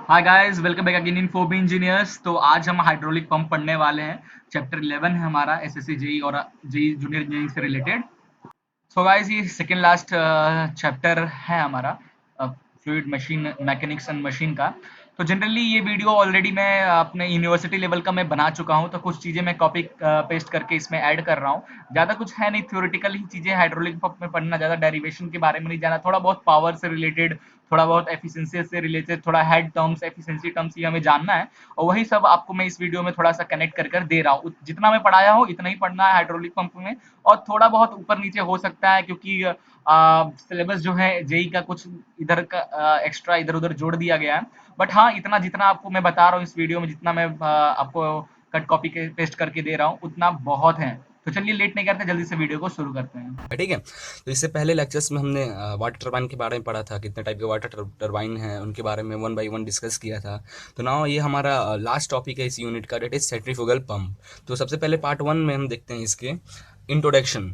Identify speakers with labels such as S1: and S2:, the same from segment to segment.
S1: Hi guys, welcome back again in Phoebe engineers. तो आज हम हाइड्रोलिक पंप पढ़ने वाले हैं। चैप्टर 11 है हमारा एसएससी जेई और जेई जूनियर इंजीनियरिंग से रिलेटेड। सो गाइस, ये सेकेंड लास्ट चैप्टर है हमारा fluid machine mechanics and machine का। तो जनरली ये वीडियो ऑलरेडी मैं अपने यूनिवर्सिटी लेवल का मैं बना चुका हूँ, तो कुछ चीज़ें मैं कॉपी पेस्ट करके इसमें ऐड कर रहा हूँ। ज़्यादा कुछ है नहीं, थ्योरेटिकल ही चीज़ें हाइड्रोलिक पंप में पढ़ना, ज़्यादा डेरिवेशन के बारे में नहीं जाना, थोड़ा बहुत पावर से रिलेटेड, थोड़ा बहुत एफिशिएंसी से रिलेटेड, थोड़ा हेड टर्म्स एफिशिएंसी टर्म्स ये हमें जानना है। और वही सब आपको मैं इस वीडियो में थोड़ा सा कनेक्ट कर कर दे रहा हूँ। जितना मैं पढ़ाया हूँ इतना ही पढ़ना है हाइड्रोलिक पंप में, और थोड़ा बहुत ऊपर नीचे हो सकता है क्योंकि सिलेबस जो है जेई का कुछ इधर का एक्स्ट्रा इधर उधर जोड़ दिया गया है। बट हाँ, इतना जितना आपको मैं बता रहा हूँ इस वीडियो में, जितना मैं आपको कट कॉपी के पेस्ट करके दे रहा हूँ, उतना बहुत है। तो चलिए लेट नहीं करते, जल्दी से वीडियो को शुरू करते हैं।
S2: ठीक है। तो इससे पहले लेक्चर्स में हमने वाटर टरबाइन के बारे में पढ़ा था, कितने टाइप के वाटर टरबाइन हैं उनके बारे में वन बाय वन डिस्कस किया था। तो नाउ ये हमारा लास्ट टॉपिक है इस यूनिट का, डेट इज सेंट्रीफ्यूगल पंप। तो सबसे पहले पार्ट वन में हम देखते हैं इसके इंट्रोडक्शन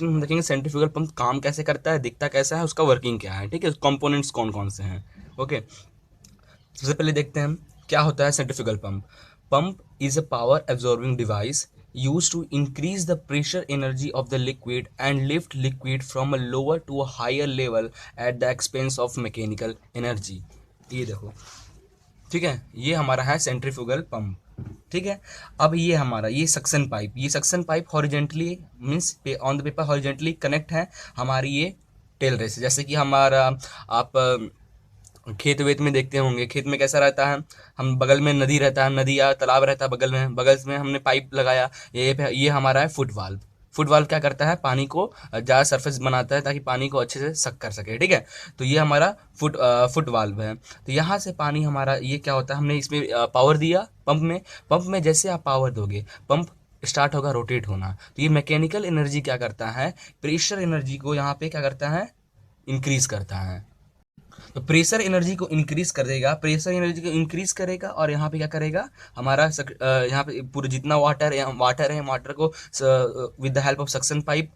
S2: हम देखेंगे सेंट्रीफ्यूगल पंप काम कैसे करता है, दिखता कैसा है, उसका वर्किंग क्या है। ठीक है, कंपोनेंट्स कौन कौन से हैं। ओके, सबसे पहले देखते हैं हम क्या होता है centrifugal pump. Pump is a power absorbing device used to increase the pressure energy of the liquid and lift liquid from a lower to a higher level at the expense of mechanical energy। ये देखो, ठीक है, ये हमारा है centrifugal pump. ठीक है, अब ये हमारा ये suction pipe horizontally means on the paper horizontally connect है हमारी ये टेल रेस। जैसे कि हमारा आप खेत वेत में देखते होंगे, खेत में कैसा रहता है, हम बगल में नदी रहता है, नदी या तालाब रहता है बगल में हमने पाइप लगाया। ये हमारा है फुट वाल्व क्या करता है, पानी को ज़्यादा सरफेस बनाता है ताकि पानी को अच्छे से सक कर सके। ठीक है, तो ये हमारा फुट वाल्व है। तो यहाँ से पानी हमारा ये क्या होता है, हमने इसमें पावर दिया पंप में जैसे आप पावर दोगे पंप स्टार्ट होगा रोटेट होना। तो ये मैकेनिकल एनर्जी क्या करता है, प्रेशर एनर्जी को यहाँ पे क्या करता है, इंक्रीज करता है। तो प्रेशर एनर्जी को इंक्रीज करेगा और यहाँ पे क्या करेगा हमारा यहाँ पे पूरे जितना वाटर को with the help of suction pipe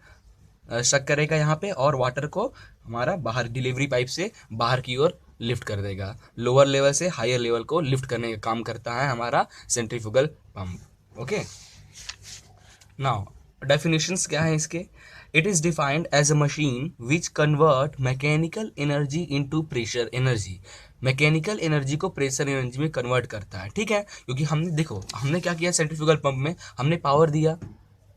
S2: शक करेगा यहाँ पे, और वाटर को हमारा बाहर डिलीवरी पाइप से बाहर की ओर लिफ्ट कर देगा। लोअर लेवल से हायर लेवल को लिफ्ट करने का काम करता है हमारा centrifugal pump. Okay, now definitions क्या है इसके। It is defined as a machine which convert mechanical energy into pressure energy. Mechanical energy को प्रेशर एनर्जी में कन्वर्ट करता है। ठीक है, क्योंकि हमने क्या किया, सेंट्रीफ्यूगल पंप में हमने पावर दिया,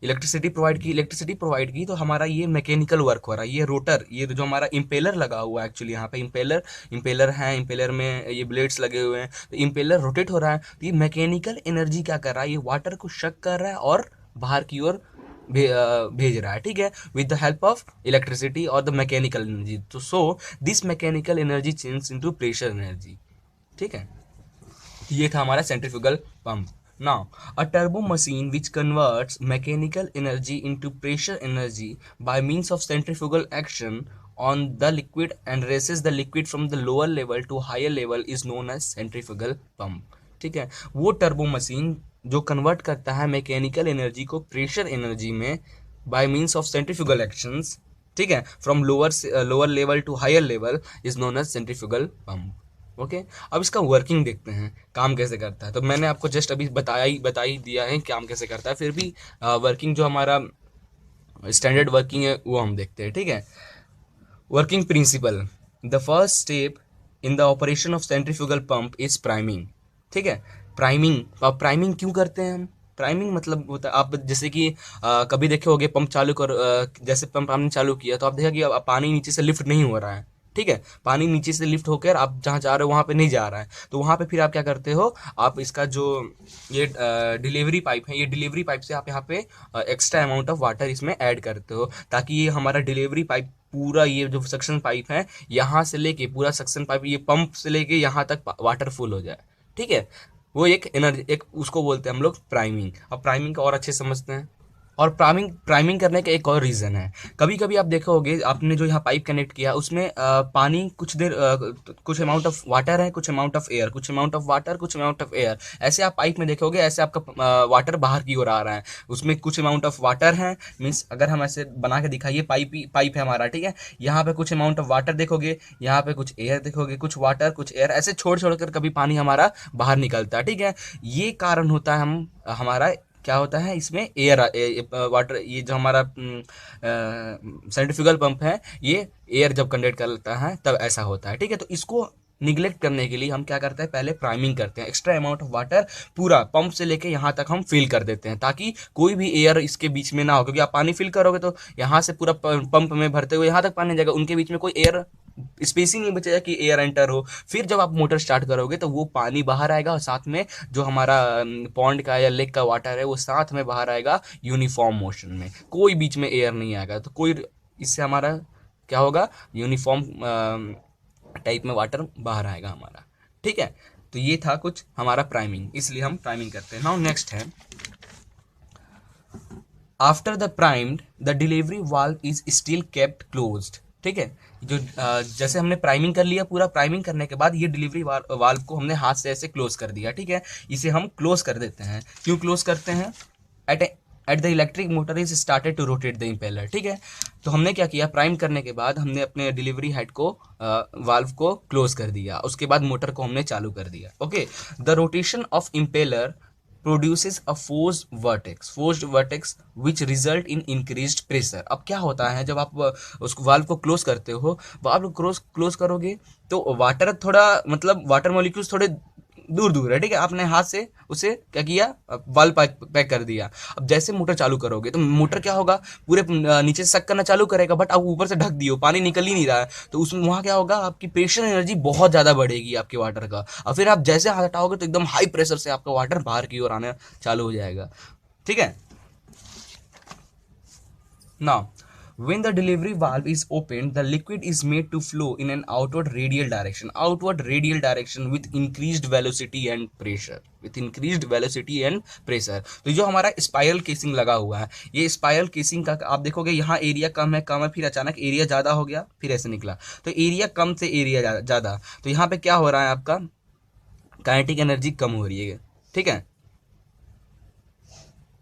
S2: इलेक्ट्रिसिटी प्रोवाइड की, तो हमारा ये मैकेनिकल वर्क हो रहा है। ये रोटर, ये जो हमारा इम्पेलर लगा हुआ है, एक्चुअली यहाँ पे इम्पेलर है, इम्पेलर में ये ब्लेड्स लगे हुए हैं, तो इम्पेलर रोटेट हो रहा है। तो ये मैकेनिकल एनर्जी क्या कर रहा है, ये वाटर को शक कर रहा है और बाहर की ओर भेज रहा है। ठीक है, with the help of electricity और द मैकेनिकल एनर्जी। तो so this mechanical energy change into pressure energy. ठीक है, ये था हमारा centrifugal pump. Now a turbo machine which converts mechanical energy into pressure energy by means of centrifugal action on the liquid and raises the liquid from the lower level to higher level is known as centrifugal pump। ठीक है, वो turbo machine जो convert करता है mechanical energy को pressure energy में by means of centrifugal actions, ठीक है, from lower level to higher level is known as centrifugal pump. Okay, अब इसका वर्किंग देखते हैं, काम कैसे करता है। तो मैंने आपको जस्ट अभी बता ही दिया है काम कैसे करता है, फिर भी वर्किंग जो हमारा स्टैंडर्ड वर्किंग है वो हम देखते हैं। ठीक है, working principle. The first step in the operation of centrifugal pump is priming. ठीक है, प्राइमिंग क्यों करते हैं हम, प्राइमिंग मतलब होता है, आप जैसे कि कभी देखे होगे पंप चालू कर जैसे पंप आपने चालू किया तो आप देखा कि अब पानी नीचे से लिफ्ट नहीं हो रहा है। ठीक है, पानी नीचे से लिफ्ट होकर आप जहाँ जा रहे हो वहाँ पे नहीं जा रहा है, तो वहाँ पे फिर आप क्या करते हो, आप इसका जो ये डिलीवरी पाइप है, ये डिलीवरी पाइप से आप यहाँ पे एक्स्ट्रा अमाउंट ऑफ वाटर इसमें ऐड करते हो, ताकि ये हमारा डिलीवरी पाइप पूरा, ये जो सक्शन पाइप है यहाँ से लेके पूरा सक्शन पाइप ये पंप से लेके यहाँ तक वाटर फुल हो जाए। ठीक है, वो एक एनर्जी, एक उसको बोलते हैं हम लोग प्राइमिंग। अब प्राइमिंग का और अच्छे समझते हैं। और प्राइमिंग प्राइमिंग करने का एक और रीज़न है। कभी कभी आप देखा होगे, आपने जो यहाँ पाइप कनेक्ट किया उसमें पानी कुछ देर कुछ अमाउंट ऑफ वाटर है, कुछ अमाउंट ऑफ एयर, कुछ अमाउंट ऑफ वाटर, कुछ अमाउंट ऑफ एयर, ऐसे आप पाइप में देखोगे, ऐसे आपका वाटर बाहर की ओर आ रहा है, उसमें कुछ अमाउंट ऑफ वाटर है। मीन्स अगर हम ऐसे बना के दिखाइए, पाइप है हमारा, ठीक है, यहाँ पे कुछ अमाउंट ऑफ वाटर देखोगे, यहाँ पे कुछ एयर देखोगे, कुछ वाटर कुछ एयर, ऐसे छोड़ छोड़ कर कभी पानी हमारा बाहर निकलता है, ठीक है। ये कारण होता है हम हमारा क्या होता है इसमें एयर वाटर, ये जो हमारा सेंट्रीफ्यूगल पंप है, ये एयर जब कंडक्ट करता है तब ऐसा होता है, ठीक है। तो इसको निगलेक्ट करने के लिए हम क्या करते हैं, पहले प्राइमिंग करते हैं, एक्स्ट्रा अमाउंट ऑफ वाटर पूरा पंप से लेके यहाँ तक हम फिल कर देते हैं, ताकि कोई भी एयर इसके बीच में ना हो, क्योंकि आप पानी फिल करोगे तो यहाँ से पूरा पंप में भरते हुए यहाँ तक पानी जाएगा, उनके बीच में कोई एयर स्पेस ही नहीं बचेगा कि एयर एंटर हो। फिर जब आप मोटर स्टार्ट करोगे तो वो पानी बाहर आएगा, और साथ में जो हमारा पॉन्ड का या लेक का वाटर है वो साथ में बाहर आएगा यूनिफॉर्म मोशन में, कोई बीच में एयर नहीं आएगा। तो कोई इससे हमारा क्या होगा, यूनिफॉर्म टाइप में वाटर बाहर आएगा हमारा, ठीक है। तो ये था कुछ हमारा प्राइमिंग, इसलिए हम प्राइमिंग करते हैं। नाउ नेक्स्ट है, after the primed the delivery valve is still kept closed, ठीक है। जो जैसे हमने प्राइमिंग कर लिया, पूरा प्राइमिंग करने के बाद ये डिलीवरी वाल्व को हमने हाथ से ऐसे क्लोज कर दिया, ठीक है। इसे हम क्लोज कर देते हैं। क्यों क्लोज करते हैं? At the electric motor is started to rotate the impeller, ठीक है। तो हमने क्या किया, प्राइम करने के बाद हमने अपने डिलीवरी हेड को वाल्व को क्लोज कर दिया, उसके बाद मोटर को हमने चालू कर दिया, okay. The rotation of impeller produces a forced vertex which result in increased pressure। अब क्या होता है, जब आप उसको वाल्व को क्लोज करते हो, वाल्व को क्लोज करोगे तो वाटर थोड़ा, मतलब वाटर मॉलिक्यूल्स थोड़े दूर दूर है, ठीक है। आपने हाथ से उसे क्या किया, वाल्व पैक कर दिया। अब जैसे मोटर चालू करोगे तो मोटर क्या होगा, पूरे नीचे से सक करना चालू करेगा, बट आप ऊपर से ढक दियो, पानी निकल ही नहीं रहा है, तो उस वहाँ क्या होगा, आपकी प्रेशर एनर्जी बहुत ज़्यादा बढ़ेगी आपके वाटर का, और फिर आप जैसे हाथ हटाओगे तो एकदम हाई प्रेशर से आपका वाटर बाहर की ओर आने चालू हो जाएगा, ठीक है ना। When the delivery valve is opened, the liquid is made to flow in an outward radial direction with increased velocity and pressure, तो जो हमारा स्पाइरल केसिंग लगा हुआ है, ये स्पाइरल केसिंग का आप देखोगे यहाँ एरिया कम है, फिर अचानक एरिया ज़्यादा हो गया, फिर ऐसे निकला, तो एरिया कम से एरिया ज़्यादा, तो यहाँ पे क्या हो रहा है, आपका काइनेटिक एनर्जी कम हो रही है, ठीक है।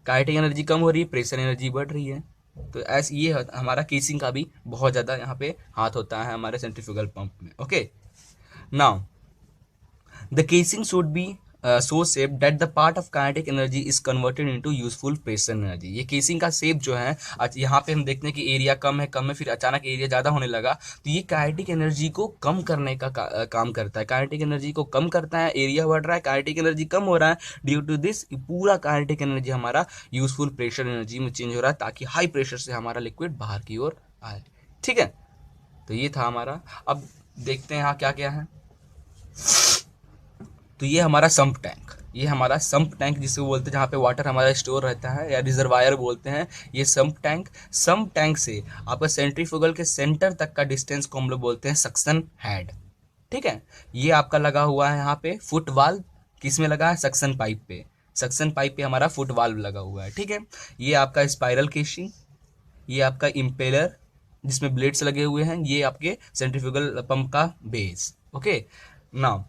S2: काइनेटिक एनर्जी कम हो रही है, प्रेशर एनर्जी बढ़ रही है। तो ऐसे ये हमारा केसिंग का भी बहुत ज़्यादा यहाँ पे हाथ होता है हमारे सेंट्रीफ्यूगल पंप में, okay. Now the casing should be so shape that the part of kinetic energy is converted into useful pressure energy. ये केसिंग का शेप जो है, आज यहाँ पे हम देखते हैं कि एरिया कम है, फिर अचानक एरिया ज़्यादा होने लगा, तो ये काइनेटिक एनर्जी को कम करने का काम करता है, काइनेटिक एनर्जी को कम करता है, एरिया बढ़ रहा है, काइनेटिक एनर्जी कम हो रहा है, ड्यू टू दिस पूरा काइनेटिक एनर्जी हमारा यूजफुल प्रेशर एनर्जी में चेंज हो रहा है, ताकि हाई प्रेशर से हमारा लिक्विड बाहर की ओर आए, ठीक है। तो ये था हमारा। अब देखते हैं यहाँ क्या क्या है। तो ये हमारा सम्प टैंक, जिसे बोलते हैं जहाँ पे वाटर हमारा स्टोर रहता है, या रिजर्वायर बोलते हैं, ये सम्प टैंक से आपका सेंट्रीफ्यूगल के सेंटर तक का डिस्टेंस को हम लोग बोलते हैं सक्शन हेड, ठीक है। ये आपका लगा हुआ है यहाँ पे फुट वाल्व, किस में लगा है, सक्शन पाइप पे हमारा फुट वाल्व लगा हुआ है, ठीक है। ये आपका स्पाइरल केसिंग, ये आपका इम्पेलर जिसमें ब्लेड्स लगे हुए हैं, ये आपके सेंट्रीफ्यूगल पंप का बेस, ओके। नाउ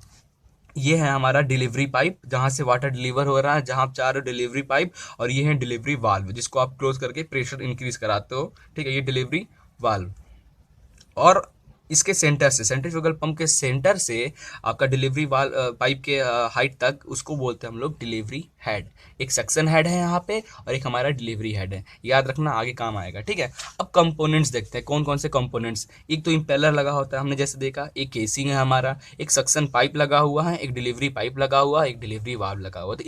S2: ये है हमारा डिलीवरी पाइप, जहाँ से वाटर डिलीवर हो रहा है, जहाँ आप चाह रहे हो डिलीवरी पाइप, और ये है डिलीवरी वाल्व जिसको आप क्लोज करके प्रेशर इंक्रीज कराते हो, ठीक है। ये डिलीवरी वाल्व, और इसके सेंटर से, सेंट्रीफ्यूगल पंप के सेंटर से आपका डिलीवरी वाल पाइप के हाइट तक, उसको बोलते हैं हम लोग डिलीवरी हेड। एक सक्शन हेड है यहाँ पे, और एक हमारा डिलीवरी हेड है, याद रखना, आगे काम आएगा, ठीक है। अब कंपोनेंट्स देखते हैं, कौन कौन से कंपोनेंट्स। एक तो इम्पेलर लगा होता है, हमने जैसे देखा, एक केसिंग है हमारा, एक सक्शन पाइप लगा हुआ है, एक डिलीवरी पाइप लगा हुआ है, एक डिलीवरी वाल्व लगा हुआ है। तो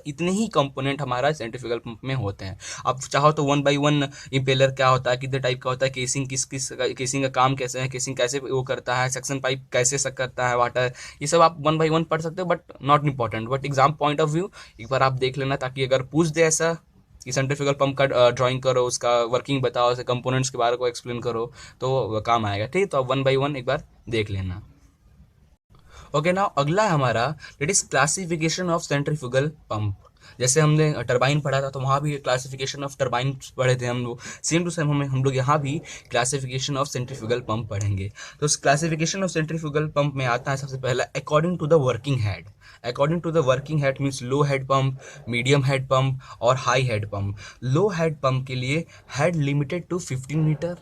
S2: इतने ही कंपोनेंट हमारा सेंट्रीफ्यूगल पंप में होते हैं। आप चाहो तो 1 बाई 1 इम्पेलर क्या होता है, कितने टाइप का होता है, केसिंग केसिंग का काम कैसे है, केसिंग कैसे वो करता है, सक्शन पाइप कैसे सक करता है वाटर, ये सब आप 1 बाई 1 पढ़ सकते हो, but not important, but exam point of view एक बार आप देख लेना, ताकि अगर पूछ दे ऐसा कि सेंट्रीफ्यूगल पंप का ड्राइंग करो, उसका वर्किंग बताओ, उसके कंपोनेंट्स के बारे को एक्सप्लेन करो, तो काम आएगा, ठीक है। तो आप 1 बाई 1 एक बार देख लेना, ओके। नाउ अगला हमारा, that is classification of centrifugal pump. जैसे हमने टरबाइन पढ़ा था तो वहाँ भी क्लासिफिकेशन ऑफ टरबाइन पढ़े थे हम लोग, सेम टू सेम हम लोग यहाँ भी क्लासिफिकेशन ऑफ सेंट्रीफ्यूगल पंप पढ़ेंगे। तो उस क्लासिफिकेशन ऑफ सेंट्रीफ्यूगल पंप में आता है सबसे पहला according to the working head. According to the working head means low head pump, medium head pump और high head pump. Low head pump के लिए हेड लिमिटेड टू 15 मीटर,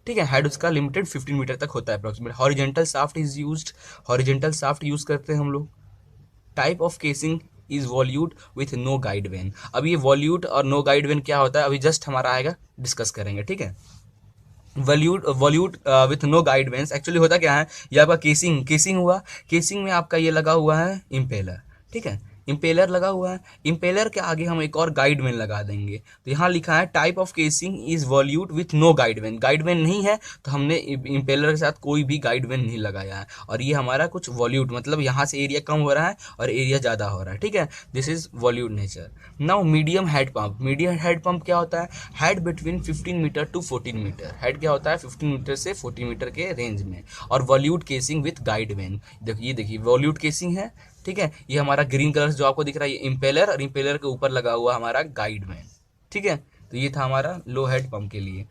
S2: ठीक है, हेड उसका लिमिटेड 15 मीटर तक होता है approximate. Horizontal shaft is used, horizontal shaft use करते हैं हम लोग। Type of casing is volute with no guide vane. अब ये वॉल्यूट और नो गाइड वेन क्या होता है अभी जस्ट हमारा आएगा, डिस्कस करेंगे, ठीक है। Volute volute with no guide vanes actually होता क्या है, ये आपका केसिंग, केसिंग हुआ, केसिंग में आपका ये लगा हुआ है इम्पेलर, ठीक है, इम्पेलर लगा हुआ है। इम्पेलर के आगे हम एक और गाइड वेन लगा देंगे। तो यहाँ लिखा है type of casing is volute with no guide vane. Guide vane नहीं है तो हमने इम्पेलर के साथ कोई भी गाइड वेन नहीं लगाया है, और ये हमारा कुछ वॉल्यूट मतलब यहाँ से एरिया कम हो रहा है और एरिया ज़्यादा हो रहा है, ठीक है, this is volute nature. Now medium head pump, medium head pump क्या होता है, head between 15 meter to 14 meter. Head क्या होता है 15 मीटर से 40 मीटर के रेंज में। और वॉल्यूट केसिंग विथ गाइड वेन, देखिए वॉल्यूट केसिंग है, ठीक है, ये हमारा ग्रीन कलर जो आपको दिख रहा है ये इम्पेलर, और इम्पेलर के ऊपर लगा हुआ हमारा गाइड वेन, ठीक है। तो ये था हमारा लो हेड पंप के लिए।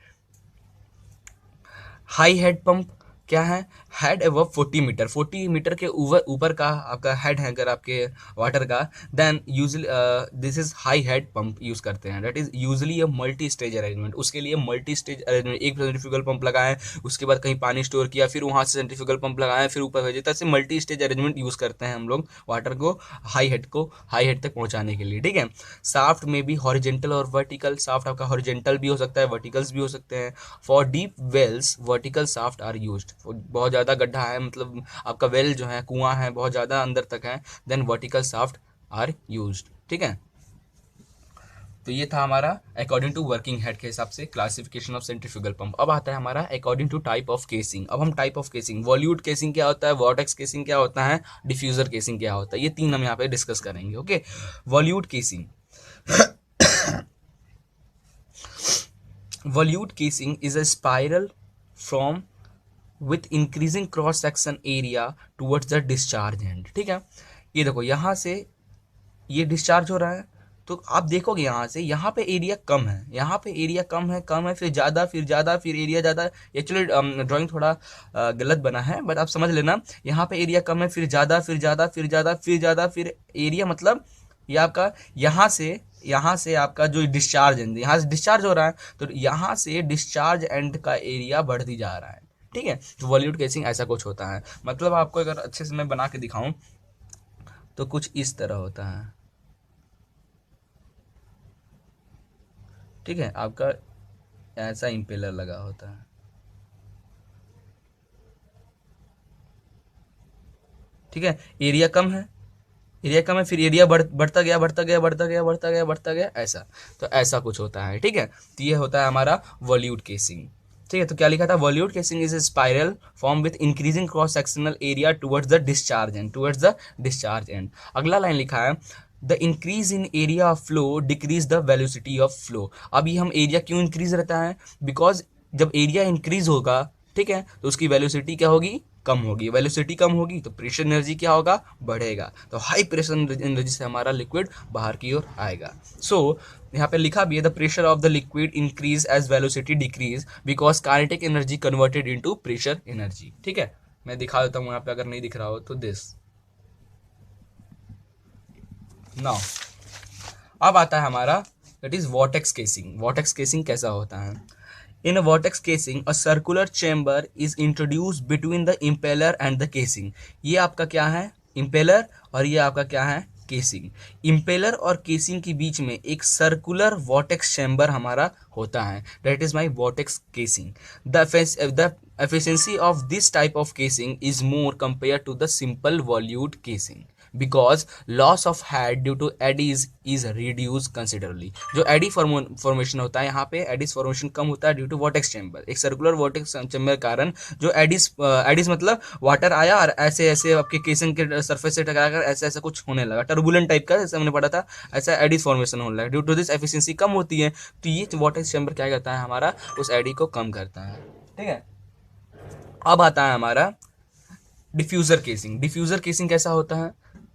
S2: हाई हेड पंप क्या है, हेड अबव 40 मीटर, 40 मीटर के ऊपर का आपका हेड है अगर आपके वाटर का, then usually this is high head pump use करते हैं। That is usually a multi stage arrangement. उसके लिए मल्टी स्टेज अरेंजमेंट, एक सेंट्रीफ्यूगल पंप लगाएं, उसके बाद कहीं पानी स्टोर किया, फिर वहां से सेंट्रीफ्यूगल पंप लगाएं, फिर ऊपर भेजे, ऐसे मल्टी स्टेज अरेंजमेंट यूज करते हैं हम लोग वाटर को हाई हेड तक पहुंचाने के लिए, ठीक है। साफ्ट में भी हॉरिजेंटल और वर्टिकल, साफ्ट आपका हॉरिजेंटल भी हो सकता है, वर्टिकल्स भी हो सकते हैं। For deep wells vertical shaft are used. बहुत ज़्यादा गड्ढा है मतलब आपका वेल जो है कुआं है बहुत ज़्यादा अंदर तक है, then vertical shaft are used, ठीक है। तो ये था हमारा अकॉर्डिंग टू वर्किंग हेड के हिसाब से क्लासिफिकेशन ऑफ सेंट्रीफ्यूगल पंप। अब आता है हमारा according to type of casing. अब हम type of casing, volute casing क्या होता है, वॉर्टेक्स केसिंग क्या होता है, डिफ्यूजर केसिंग क्या होता है, ये तीन हम यहाँ पे डिस्कस करेंगे, okay. वॉल्यूट casing, volute casing is a spiral from with increasing cross section area towards the discharge and, ठीक है। ये देखो यहाँ से ये डिस्चार्ज हो रहा है, तो आप देखोगे यहाँ पे एरिया कम है, यहाँ पे एरिया कम है, फिर ज़्यादा, फिर ज़्यादा, फिर एरिया ज़्यादा। एक्चुअली ड्राइंग थोड़ा गलत बना है बट आप समझ लेना, यहाँ पे एरिया कम है, फिर ज़्यादा, फिर ज़्यादा, फिर ज़्यादा, फिर ज़्यादा, फिर एरिया मतलब ये आपका यहाँ से आपका जो डिस्चार्ज एंड, यहाँ से डिस्चार्ज हो रहा है तो यहाँ से डिस्चार्ज एंड का एरिया बढ़ती जा रहा है, ठीक है। तो वॉल्यूट केसिंग ऐसा कुछ होता है, मतलब आपको अगर अच्छे से मैं बना के दिखाऊं तो कुछ इस तरह होता है, ठीक है, आपका ऐसा इम्पेलर लगा होता है, ठीक है। एरिया कम है, एरिया कम है, फिर एरिया बढ़ता गया, बढ़ता गया, बढ़ता गया, बढ़ता गया, बढ़ता गया, ऐसा। तो ऐसा कुछ होता है, ठीक है। तो ये होता है हमारा वॉल्यूट केसिंग, ठीक है। तो क्या लिखा था, वॉल्यूट casing is a spiral form with increasing cross sectional area towards the discharge and, towards the discharge and. अगला लाइन लिखा है the increase in area of flow decrease the velocity of flow. अब ये हम एरिया क्यों increase रहता है, because जब एरिया इंक्रीज होगा, ठीक है, तो उसकी वेलोसिटी क्या होगी, कम होगी। वेलोसिटी कम होगी तो प्रेशर एनर्जी क्या होगा, बढ़ेगा। तो हाई प्रेशर एनर्जी से हमारा लिक्विड बाहर की ओर आएगा। सो यहाँ पे लिखा भी है the pressure of the liquid increase as velocity decrease because kinetic energy converted into pressure energy, ठीक है। मैं दिखा देता हूँ यहाँ पे अगर नहीं दिख रहा हो तो दिस। नाउ अब आता है हमारा that is vortex casing. Vortex casing कैसा होता है, in a vortex casing a circular chamber is introduced between the impeller and the casing। ये आपका क्या है, impeller, और ये आपका क्या है, केसिंग। इम्पेलर और केसिंग के बीच में एक सर्कुलर वॉर्टेक्स चैम्बर हमारा होता है, that is my vortex casing. The efficiency of this type of casing is more compared to the simple volute casing because loss of head due to eddies is reduced considerably। जो AD formation होता है यहाँ पे Aedes formation कम होता है due to vortex chamber, एक circular vortex chamber के कारण जो एडिस मतलब वाटर आया और ऐसे ऐसे आपके केसिंग के सरफेस से टकराकर ऐसे ऐसे कुछ होने लगा, टर्बुलेंट टाइप का, जैसे हमने पढ़ा था, ऐसा एडिस फॉर्मेशन होने लगा। ड्यू टू दिस एफिशिएंसी कम होती है, तो ये वॉर्टेक्स चैम्बर क्या करता है, हमारा उस एडी को कम करता है, ठीक है। अब आता है हमारा डिफ्यूजर केसिंग। डिफ्यूजर केसिंग कैसा होता है,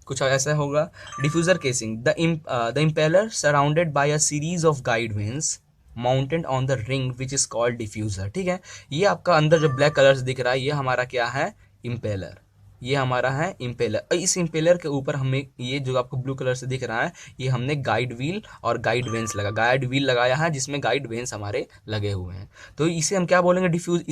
S2: कुछ ऐसा होगा। Diffuser casing, the impeller surrounded by a series of guide veins mounted on the ring which is called diffuser. ठीक है, ये आपका अंदर जो ब्लैक कलर से दिख रहा है ये हमारा क्या है, इम्पेलर। ये हमारा है इम्पेलर। इस इम्पेलर के ऊपर हमें ये जो आपको ब्लू कलर से दिख रहा है ये हमने गाइड व्हील और गाइड वेन्स गाइड व्हील लगाया है जिसमें गाइड वेन्स हमारे लगे हुए हैं। तो इसे हम क्या बोलेंगे, डिफ्यूज।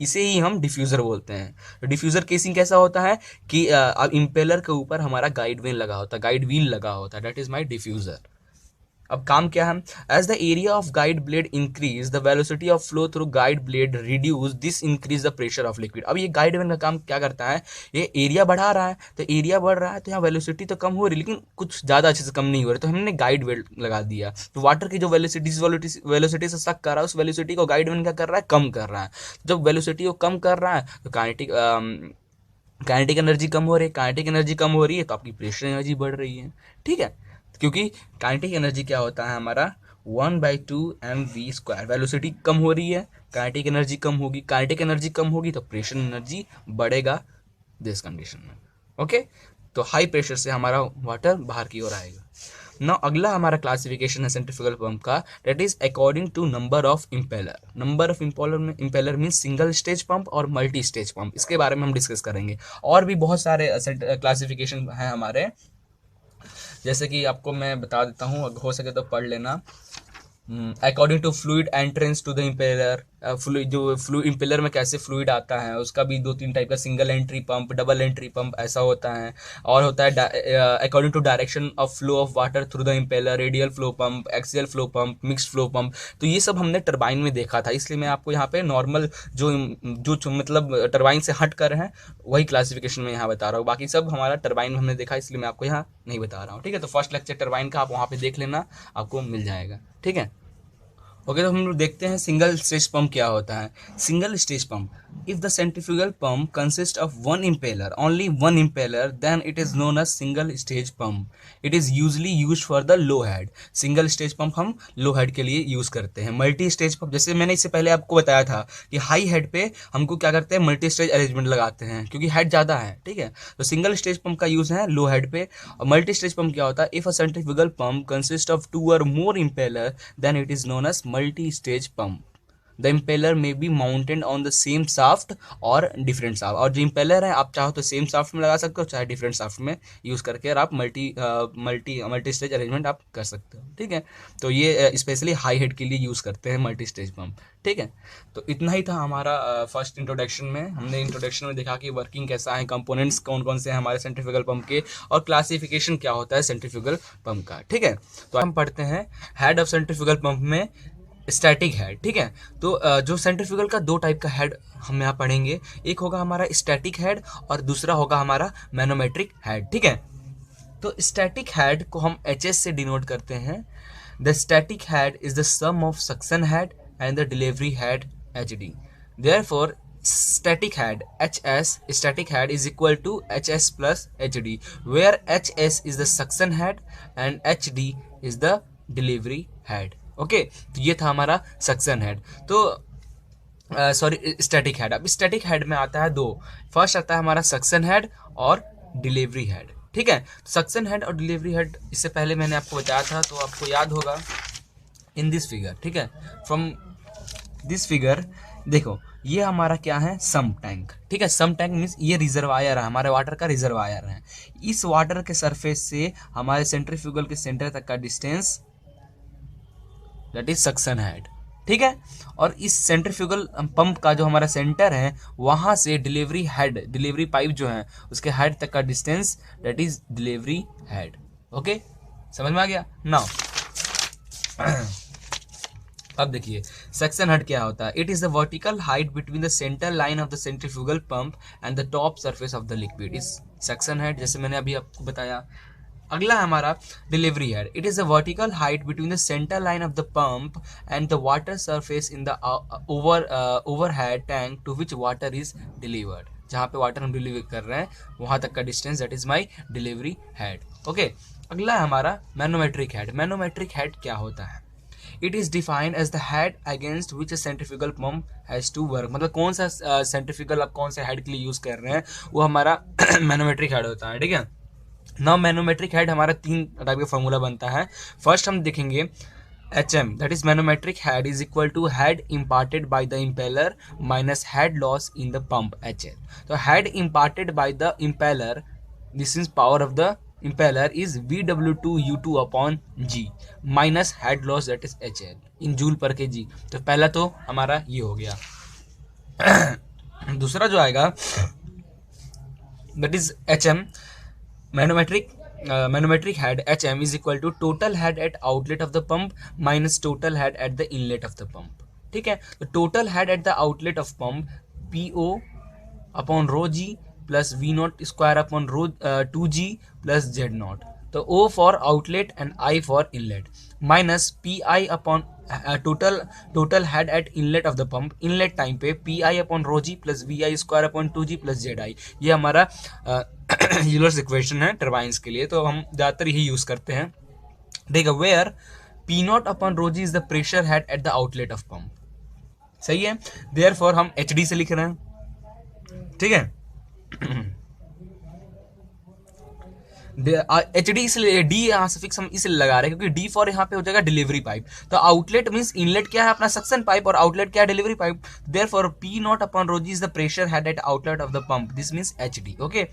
S2: इसे ही हम डिफ्यूज़र बोलते हैं। तो डिफ्यूज़र केसिंग कैसा होता है कि अब इम्पेलर के ऊपर हमारा गाइड वेन लगा होता है, गाइड व्हील लगा होता है, दैट इज माय डिफ्यूज़र। अब काम क्या है, as the area of guide blade increase the velocity of flow through guide blade reduce, this increase the pressure of liquid. अब ये गाइड वेन का काम क्या करता है, ये एरिया बढ़ा रहा है, तो एरिया बढ़ रहा है तो यहाँ वेलोसिटी तो कम हो रही लेकिन कुछ ज़्यादा अच्छे से कम नहीं हो रही, तो हमने गाइड वेन लगा दिया। तो वाटर की जो वेलोसिटी से सक कर रहा है उस वेलोसिटी को गाइड वेन क्या कर रहा है, कम कर रहा है। जब वेलोसिटी को कम कर रहा है तो काइनेटिक एनर्जी कम हो रही है, काइनेटिक एनर्जी कम हो रही है तो आपकी प्रेशर एनर्जी बढ़ रही है। ठीक है, क्योंकि काइनेटिक एनर्जी क्या होता है हमारा 1/2 mv²। वेलोसिटी कम हो रही है, काइनेटिक एनर्जी कम होगी, काइनेटिक एनर्जी कम होगी तो प्रेशर एनर्जी बढ़ेगा दिस कंडीशन में। ओके, तो हाई प्रेशर से हमारा वाटर बाहर की ओर आएगा। ना अगला हमारा क्लासिफिकेशन है सेंट्रीफ्यूगल पंप का, that is according to number of impeller. Number of impeller mean single stage pump और मल्टी स्टेज पंप, इसके बारे में हम डिस्कस करेंगे। और भी बहुत सारे क्लासिफिकेशन हैं हमारे, जैसे कि आपको मैं बता देता हूँ, हो सके तो पढ़ लेना। According to fluid entrance to the impeller, जो इम्पेलर में कैसे फ्लूइड आता है उसका भी 2-3 टाइप का, single entry pump, double entry pump ऐसा होता है। और होता है according to direction of flow of water through the impeller, radial flow pump, axial flow pump, mixed flow pump. तो ये सब हमने टरबाइन में देखा था, इसलिए मैं आपको यहाँ पे नॉर्मल जो मतलब टरबाइन से हट कर हैं वही क्लासिफिकेशन में यहाँ बता रहा हूँ। बाकी सब हमारा टरबाइन में हमने देखा इसलिए मैं आपको यहाँ नहीं बता रहा हूँ। ठीक है, तो फर्स्ट लेक्चर टरबाइन का आप वहाँ पे देख लेना, आपको मिल जाएगा। ठीक है, ओके। तो हम लोग देखते हैं सिंगल स्टेज पंप क्या होता है। Single stage pump, if the centrifugal pump consist of one impeller, only one impeller, then it is known as single stage pump. It is usually use for the low head. Single stage pump हम low head के लिए use करते हैं। Multi stage pump, जैसे मैंने इससे पहले आपको बताया था कि हाई हेड पे हमको क्या करते हैं, मल्टी स्टेज अरेंजमेंट लगाते हैं क्योंकि हेड ज़्यादा है। ठीक है, तो सिंगल स्टेज पंप का यूज है लो हेड पे। और मल्टी स्टेज पंप क्या होता है, if a centrifugal pump consist of 2 or more impeller, then it is known as multi stage pump. The impeller may be mounted on the same shaft or different shaft. और जो impeller है आप चाहो तो same soft में लगा सकते हो, चाहे डिफरेंट साफ्ट में यूज़ करके और आप मल्टी स्टेज अरेंजमेंट आप कर सकते हो। ठीक है, तो ये स्पेशली हाई हेड के लिए यूज़ करते हैं मल्टी स्टेज पंप। ठीक है, तो इतना ही था हमारा फर्स्ट इंट्रोडक्शन में। हमने इंट्रोडक्शन में देखा कि वर्किंग कैसा है, कंपोनेंट्स कौन कौन से हैं हमारे सेंट्रीफ्यूगल पंप के, और क्लासिफिकेशन क्या होता है सेंट्रीफ्यूगल पंप का। ठीक है, तो हम पढ़ते हैं हेड ऑफ सेंट्रीफ्यूगल पंप में स्टैटिक हेड। ठीक है, तो जो सेंट्रीफ्यूगल का 2 टाइप का हेड हम यहाँ पढ़ेंगे, एक होगा हमारा स्टैटिक हेड और दूसरा होगा हमारा मैनोमेट्रिक हेड। ठीक है, तो स्टैटिक हेड को हम HS से डिनोट करते हैं। The static head is the sum of suction head and the delivery head HD। Therefore static head HS, static head is equal to HS plus HD, where HS is the suction head and HD is the delivery head। Okay, तो ये था हमारा suction head. तो sorry static head. अब static head में आता है 2, first आता है हमारा सक्शन हेड और डिलीवरी हेड। ठीक है, सक्शन हेड और डिलीवरी हेड इससे पहले मैंने आपको बताया था, तो आपको याद होगा इन दिस फिगर। ठीक है, फ्रॉम दिस फिगर देखो ये हमारा क्या है, सम टैंक। ठीक है, सम टैंक मीन्स ये रिजर्वायर है, हमारे वाटर का रिजर्वायर है। इस वाटर के सरफेस से हमारे सेंट्रीफ्यूगल के सेंटर तक का distance that is suction head. ठीक है, और इस सेंट्रीफ्यूगल पंप का जो हमारा सेंटर है वहां से डिलीवरी हेड, डिलीवरी पाइप जो है उसके हेड तक का distance that is delivery head. Okay, समझ में आ गया। नाउ अब देखिए सक्शन हेड क्या होता है। It is the vertical height between the centre line of the centrifugal pump and the top surface of the liquid is suction head, जैसे मैंने अभी आपको बताया। अगला हमारा delivery head. It is the vertical height between the centre line of the pump and the water surface in the overhead tank to which water is delivered. जहाँ पे water हम डिलीवर कर रहे हैं वहां तक का distance that is my delivery head. Okay, अगला हमारा मैनोमेट्रिक हेड। मैनोमेट्रिक हेड क्या होता है, it is defined as the head against which a centrifugal pump has to work. मतलब कौन सा सेंट्रीफ्यूगल आप कौन से हेड के लिए यूज कर रहे हैं वो हमारा मैनोमेट्रिक हेड होता है। ठीक है, नाउ मैनोमेट्रिक हेड हमारा 3 टाइप का फॉर्मूला बनता है। फर्स्ट हम देखेंगे HM, that is manometric head is equal to head imparted by the impeller minus head loss in the pump HL. तो head imparted by the impeller, this is power of the impeller is VW2U2 upon G minus head loss that is HL in joule per kg। तो पहला तो हमारा ये हो गया। दूसरा जो आएगा that is HM, manometric head HM is equal to total head at outlet of the pump minus total head at the inlet of the pump। ठीक है, तो total head at the outlet of pump PO upon rho G plus V naught square upon rho 2G plus Z naught। तो O for outlet and I for inlet minus PI upon total head at inlet of the pump, inlet time पे PI upon rho G plus VI square upon 2G plus ZI। ये हमारा Euler's equation है turbines के लिए, तो हम ज़्यादातर यही यूज़ करते हैं। देखो where P naught upon rho g is the pressure head at the outlet of pump. सही है, देयरफॉर हम HD से लिख रहे हैं। ठीक है, HD इसलिए डी यहाँ सफिक्स हम इसलिए लगा रहे हैं क्योंकि डी फॉर यहाँ पे हो जाएगा डिलीवरी पाइप। तो आउटलेट मींस इनलेट क्या है अपना सक्शन पाइप और आउटलेट क्या है delivery pipe. Therefore P naught upon rho g is the pressure head at outlet of the pump, this means HD। Okay,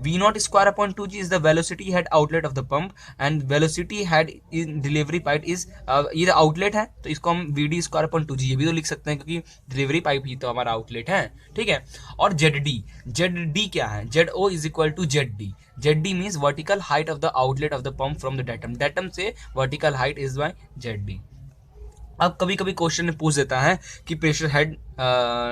S2: V naught square upon 2G is the velocity head outlet of the pump and velocity head in delivery pipe is, ये outlet है तो इसको हम VD square upon 2G ये भी तो लिख सकते हैं क्योंकि डिलीवरी पाइप ही तो हमारा आउटलेट है। ठीक है, और ZD क्या है, ZO is equal to ZD। ZD means vertical height of the outlet of the pump from the datum। datum से vertical height is by ZD। अब कभी कभी क्वेश्चन में पूछ देता है कि pressure head,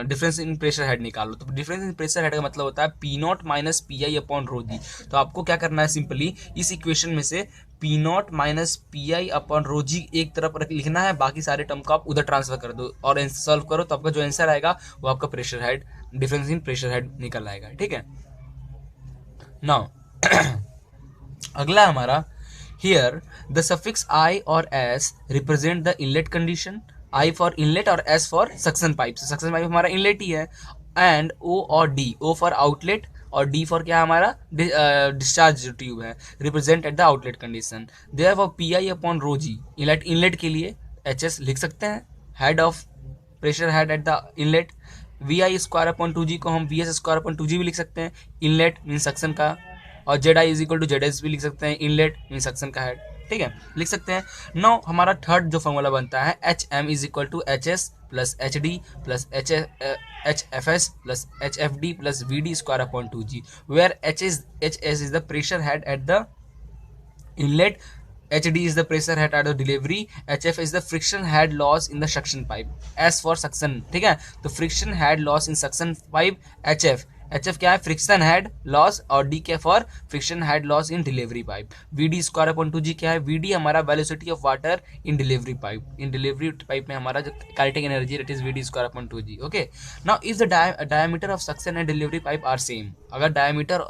S2: difference in pressure head निकालो। तो डिफरेंस इन प्रेशर हेड का मतलब होता है P not minus PI upon rho g. तो आपको क्या करना है, सिंपली इस इक्वेशन में से P not minus PI upon rho g एक तरफ लिखना है, बाकी सारे टर्म को आप उधर ट्रांसफर कर दो और सॉल्व करो, तो आपका जो आंसर आएगा वो आपका pressure head, difference in pressure head निकल आएगा। ठीक है, नाउ अगला हमारा हियर द सफिक्स I और S represent the inlet condition, I for inlet और S for suction pipe. Suction pipe हमारा इनलेट ही है। एंड O और D, O फॉर आउटलेट और D फॉर क्या हमारा डिस्चार्ज ट्यूब है, represent at the outlet condition. Therefore PI upon rho g inlet के लिए HS लिख सकते हैं, head of pressure head at the inlet. VI square upon 2G को हम VS स्क्वायर अपॉन 2G भी लिख सकते हैं, इनलेट मीन सक्शन का, और ZI is equal to ZS भी लिख सकते हैं, इनलेट मीन सक्शन का हेड। ठीक है, लिख सकते हैं। नाउ हमारा थर्ड जो फॉर्मूला बनता है HM is equal to HS plus HD plus HFS plus HFD plus VD square upon 2G, where HS is the pressure head at the inlet, HD is the pressure head at the delivery, HF is the friction head loss in the suction pipe, S for suction। ठीक है, तो friction head loss in suction pipe HF क्या है, friction head loss, और D क्या for friction head loss in delivery pipe. VD square upon 2G क्या है, VD हमारा velocity of water in delivery pipe, in delivery pipe में हमारा जो kinetic energy that is VD square upon 2G। Okay, now if the diameter of suction and delivery pipe are same, अगर diameter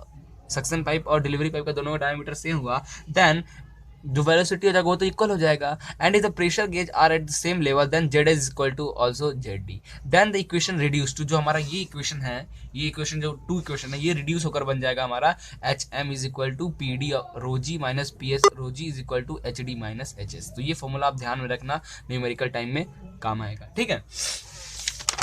S2: suction pipe और delivery pipe का दोनों का diameter same हुआ then जो वेलोसिटी हो जाएगा वो तो इक्वल हो जाएगा। And if the pressure gauge are at the same level then ZS is equal to also ZD। Then the equation reduce to, जो हमारा ये इक्वेशन है, ये इक्वेशन जो 2 इक्वेशन है ये रिड्यूस होकर बन जाएगा हमारा HM is equal to PD rho g minus PS rho g is equal to HD minus HS। तो ये फॉर्मूला आप ध्यान में रखना, न्यूमेरिकल टाइम में काम आएगा। ठीक है,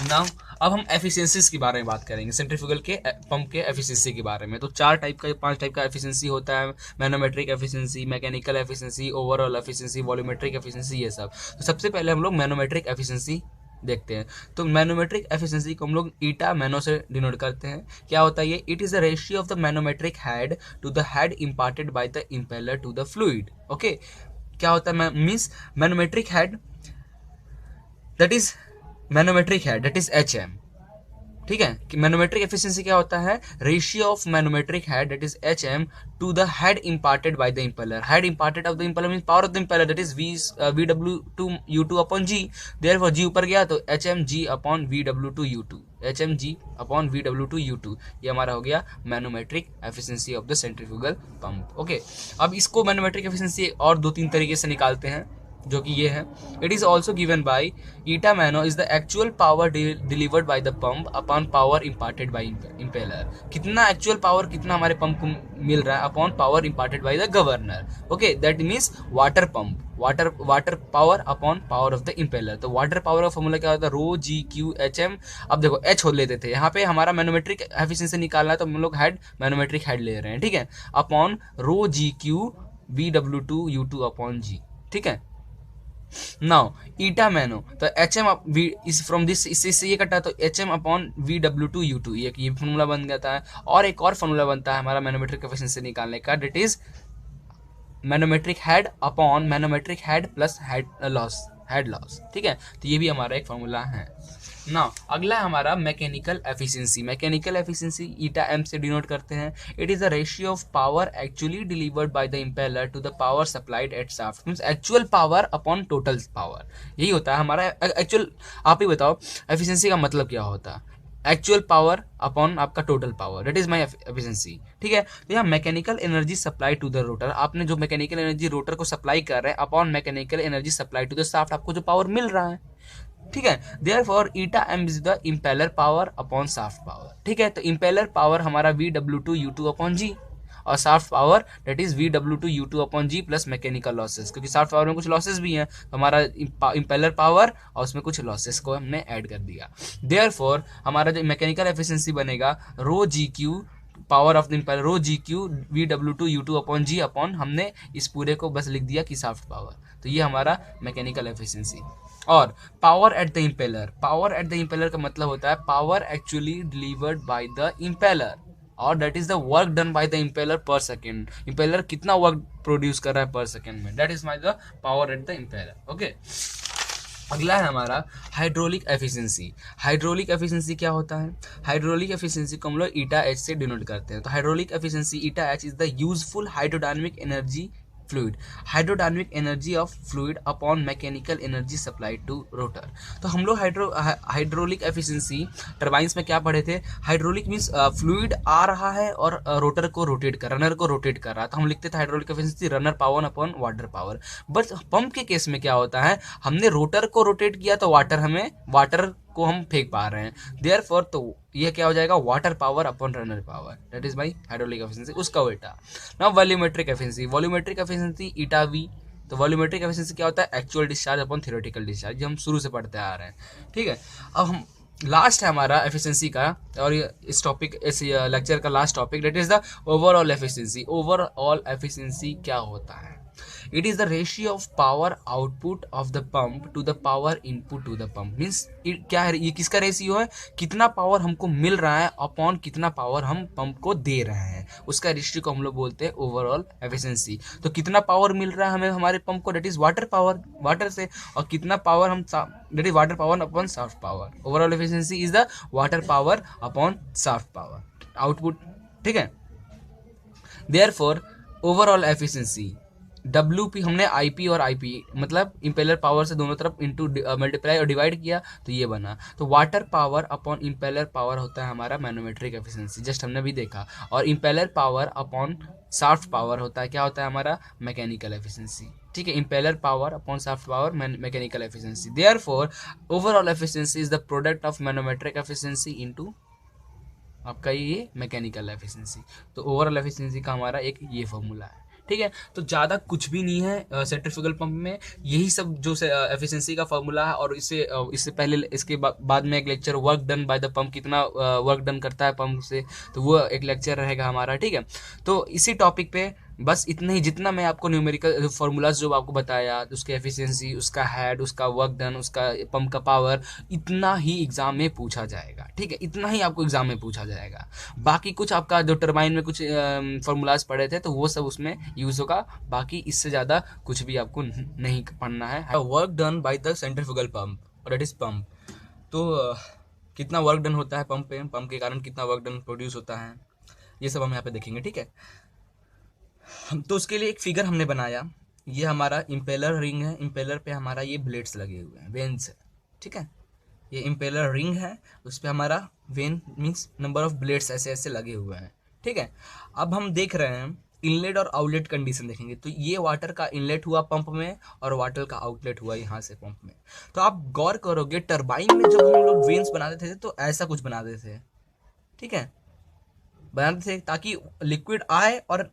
S2: नाउ अब हम एफिशिएंसीज के बारे में बात करेंगे, सेंट्रीफ्यूगल के पंप के एफिशिएंसी के बारे में। तो 5 टाइप का एफिशिएंसी होता है, manometric efficiency, mechanical efficiency, overall efficiency, volumetric efficiency, ये सब। तो सबसे पहले हम लोग मैनोमेट्रिक एफिशिएंसी देखते हैं। तो मैनोमेट्रिक एफिशिएंसी को हम लोग ईटा मैनो से डिनोट करते हैं। क्या होता है ये, it is the ratio of the manometric head to the head imparted by the impeller to the fluid. Okay, क्या होता है, means manometric head that is manometric head that is HM। ठीक है, कि मैनोमेट्रिक एफिशिएंसी क्या होता है, ratio of manometric head that is HM to the head imparted by the impeller. Head imparted of the impeller means power of the impeller that is VW2U2 upon G। Therefore G ऊपर गया तो HMG upon VW2U2, HMG upon VW2U2, ये हमारा हो गया manometric efficiency of the centrifugal pump. Okay, अब इसको manometric efficiency और 2-3 तरीके से निकालते हैं। जो कि ये है. It is also given by eta mano is the actual power delivered by the pump upon power imparted by impeller. कितना एक्चुअल पावर कितना हमारे पंप को मिल रहा है upon power imparted by the governor. Okay, that means water pump, water power upon power of the impeller. तो water power का formula क्या होता है, rho g Q H M. अब देखो एच हो लेते थे, यहाँ पे हमारा मैनोमेट्रिक एफिशिएंसी निकालना है तो हम लोग हेड मैनोमेट्रिक हेड ले रहे हैं, ठीक है, upon rho g Q V W two U two upon g. ठीक है, नाउ ईटा मैनो तो H M is from this, इससे ये कटा तो H M upon V W two U two, ये फॉर्मूला बन जाता है. और एक और फॉर्मूला बनता है हमारा मैनोमेट्रिक एफिशिएंसी निकालने का, that is manometric head upon manometric head plus head loss. ठीक है, तो ये भी हमारा एक फॉर्मूला है. ना अगला है हमारा mechanical efficiency. Mechanical efficiency eta m से डिनोट करते हैं. It is the ratio of power actually delivered by the impeller to the power supplied at shaft. Means actual power upon total power, यही होता है हमारा एक्चुअल. आप ही बताओ efficiency का मतलब क्या होता है. एक्चुअल पावर अपॉन आपका total power, that is my efficiency. ठीक है, तो यहाँ mechanical energy supply to the rotor, आपने जो मैकेनिकल एनर्जी रोटर को सप्लाई कर रहे हैं upon mechanical energy supply to the shaft, आपको जो पावर मिल रहा है. ठीक है, therefore eta m is the impeller power upon shaft power. ठीक है, तो इम्पेलर पावर हमारा V W two U two upon g, और shaft power that is V W two U two upon g plus mechanical losses, क्योंकि shaft power में कुछ losses भी हैं, तो हमारा इम्पेलर पावर और उसमें कुछ लॉसेस को हमने ऐड कर दिया. देयरफॉर हमारा जो मैकेनिकल एफिशिएंसी बनेगा rho g Q power of the impeller, rho g Q V W two U two upon g upon हमने इस पूरे को बस लिख दिया कि शाफ्ट पावर. तो ये हमारा मैकेनिकल एफिशिएंसी. और power at the impeller, power at the impeller का मतलब होता है power actually delivered by the impeller, और that is the work done by the impeller per second. Impeller कितना वर्क प्रोड्यूस कर रहा है पर सेकेंड में, that is my the power at the impeller. Okay, अगला है हमारा हाइड्रोलिक एफिशिएंसी. हाइड्रोलिक एफिशिएंसी क्या होता है, हाइड्रोलिक एफिशिएंसी को हम लोग ईटा एच से डिनोट करते हैं. तो hydraulic efficiency eta H is the useful hydrodynamic energy fluid, hydrodynamic energy of fluid upon mechanical energy supply to rotor. तो हम लोग हाइड्रोलिक एफिशिएंसी टर्बाइंस में क्या पढ़े थे, हाइड्रोलिक मींस फ्लूइड आ रहा है और रोटर को रोटेट कर, रनर को रोटेट कर रहा है, तो हम लिखते थे hydraulic efficiency runner power upon water power. But pump के केस में क्या होता है, हमने रोटर को रोटेट किया तो वाटर को हम फेंक पा रहे हैं, देयरफॉर तो ये क्या हो जाएगा, water power upon runner power, that is my hydraulic efficiency, उसका उल्टा. Now volumetric efficiency, volumetric efficiency eta V. तो वॉल्यूमेट्रिक एफिशिएंसी क्या होता है, actual discharge upon theoretical discharge, जो हम शुरू से पढ़ते आ रहे हैं. ठीक है, अब हम लास्ट है हमारा एफिशिएंसी का, और इस टॉपिक इस लेक्चर का last topic, that is the overall efficiency. Overall efficiency क्या होता है, it is the ratio of power output of the pump to the power input to the pump. Means क्या है, ये किसका रेशियो है, कितना पावर हमको मिल रहा है अपॉन कितना पावर हम पंप को दे रहे हैं, उसका रेशियो को हम लोग बोलते हैं ओवरऑल एफिशिएंसी. तो कितना पावर मिल रहा है हमें हमारे पंप को, that is water power, water से, और कितना पावर हम, that is water power upon shaft power. Overall efficiency is the water power upon shaft power output. ठीक है, देयरफॉर ओवरऑल एफिशिएंसी WP हमने IP और IP मतलब इम्पेलर पावर से दोनों तरफ इंटू मल्टीप्लाई और डिवाइड किया तो ये बना. तो water power upon impeller power होता है हमारा मैनोमेट्रिक एफिशिएंसी, जस्ट हमने भी देखा. और impeller power upon shaft power होता है, क्या होता है हमारा, मैकेनिकल एफिशिएंसी. ठीक है, impeller power upon shaft power mechanical efficiency. Therefore overall efficiency is the product of manometric efficiency into आपका ये मैकेनिकल एफिशिएंसी. तो ओवरऑल एफिशिएंसी का हमारा एक ये फॉर्मूला है. ठीक है, तो ज़्यादा कुछ भी नहीं है सेंट्रीफ्यूगल पंप में, यही सब जो एफिशिएंसी का फॉर्मूला है. और इससे पहले इसके बाद में एक lecture work done by the pump, कितना वर्क डन करता है पंप से, तो वो एक लेक्चर रहेगा हमारा. ठीक है, तो इसी टॉपिक पे बस इतना ही, जितना मैं आपको न्यूमेरिकल फार्मूलाज जो आपको बताया, उसके एफिशिएंसी, उसका हेड, उसका वर्क डन, उसका पंप का पावर, इतना ही एग्जाम में पूछा जाएगा. ठीक है, इतना ही आपको एग्जाम में पूछा जाएगा. बाकी कुछ आपका जो टरबाइन में कुछ फार्मूलाज पढ़े थे तो वो सब उसमें यूज होगा, बाकी इससे ज़्यादा कुछ भी आपको नहीं पढ़ना है. Work done by the centrifugal pump, और दैट इज पंप. तो कितना वर्क डन होता है पंप पे, पंप के कारण कितना वर्क डन प्रोड्यूस होता है, ये सब हम यहाँ पे देखेंगे. ठीक है, तो उसके लिए एक फिगर हमने बनाया. ये हमारा इम्पेलर रिंग है, इम्पेलर पे हमारा ये ब्लेड्स लगे हुए हैं, वेन्स है. ठीक है, ये इम्पेलर रिंग है, उस पर हमारा when means number of blades ऐसे ऐसे लगे हुए हैं. ठीक है, अब हम देख रहे हैं इनलेट और आउटलेट कंडीशन देखेंगे। तो ये वाटर का इनलेट हुआ पंप में और वाटर का आउटलेट हुआ यहाँ से पंप में। तो आप गौर करोगे टरबाइन में जब हम लोग वेन्स बनाते थे तो ऐसा कुछ बनाते थे, ठीक है, बनाते थे ताकि लिक्विड आए और